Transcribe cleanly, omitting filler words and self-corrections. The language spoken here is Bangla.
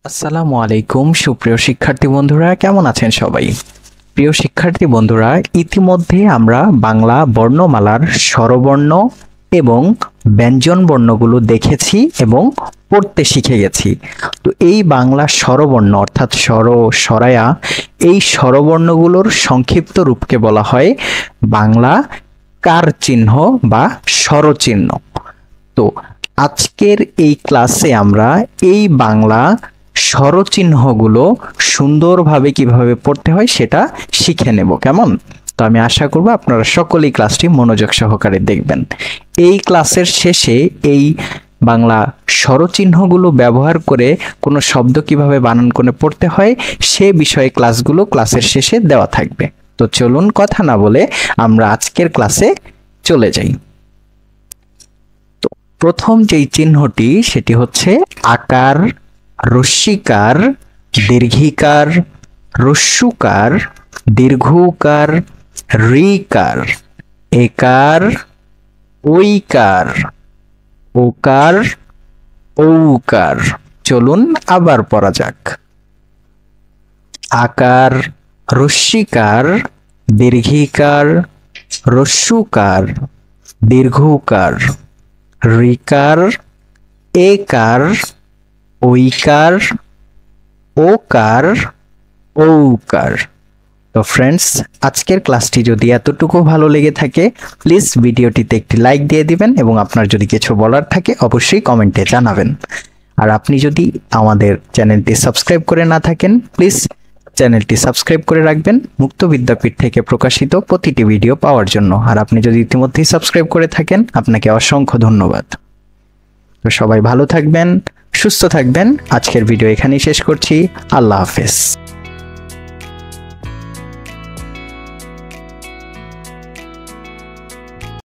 আসসালামু আলাইকুম সুপ্রিয় শিক্ষার্থী বন্ধুরা, কেমন আছেন সবাই? প্রিয় শিক্ষার্থী বন্ধুরা, ইতিমধ্যে আমরা বাংলা বর্ণমালার স্বরবর্ণ এবং ব্যঞ্জন বর্ণগুলো দেখেছি এবং পড়তে শিখে গেছি। তো এই বাংলা স্বরবর্ণ অর্থাৎ স্বর, স্বরায়া, এই স্বরবর্ণগুলোর সংক্ষিপ্ত রূপকে বলা হয় বাংলা কার চিহ্ন বা স্বরচিহ্ন। তো আজকের এই ক্লাসে আমরা এই বাংলা স্বরচিহ্নগুলো সুন্দরভাবে কিভাবে পড়তে হয় সেটা শিখে নেব। কেমন? তো আমি আশা করব আপনারা সকলেই ক্লাসটি মনোযোগ সহকারে দেখবেন। এই ক্লাসের শেষে এই বাংলা স্বরচিহ্নগুলো ব্যবহার করে কোনো শব্দ কিভাবে বানান করে পড়তে হয় সে বিষয়ে ক্লাসগুলো ক্লাসের শেষে দেওয়া থাকবে। তো চলুন কথা না বলে আমরা আজকের ক্লাসে চলে যাই। প্রথম যেই চিহ্নটি সেটি হচ্ছে আকার, রস্যিকার, দীর্ঘিকার, হ্রস্যকার, দীর্ঘকার, ঋকার, একার, ঐকার, ওকার, ঔকার। চলুন আবার পড়া যাক। আকার, রস্যিকার, দীর্ঘিকার, হ্রস্যকার, দীর্ঘকার, ঋকার, একার, ঐকার, ওকার, ঔকার। তো ফ্রেন্ডস, আজকের ক্লাসটি যদি এতটুকু ভালো লেগে থাকে প্লিজ ভিডিওটিতে একটি লাইক দিয়ে দিবেন এবং আপনার যদি কিছু বলার থাকে অবশ্যই কমেন্টে জানাবেন। আর আপনি যদি আমাদের চ্যানেলটি সাবস্ক্রাইব করে না থাকেন প্লিজ চ্যানেলটি সাবস্ক্রাইব করে রাখবেন মুক্ত বিদ্যাপীঠ থেকে প্রকাশিত প্রতিটি ভিডিও পাওয়ার জন্য। আর আপনি যদি ইতিমধ্যেই সাবস্ক্রাইব করে থাকেন আপনাকে অসংখ্য ধন্যবাদ। তো সবাই ভালো থাকবেন, সুস্থ থাকবেন। আজকের ভিডিও এখানেই শেষ করছি। আল্লাহ হাফেজ।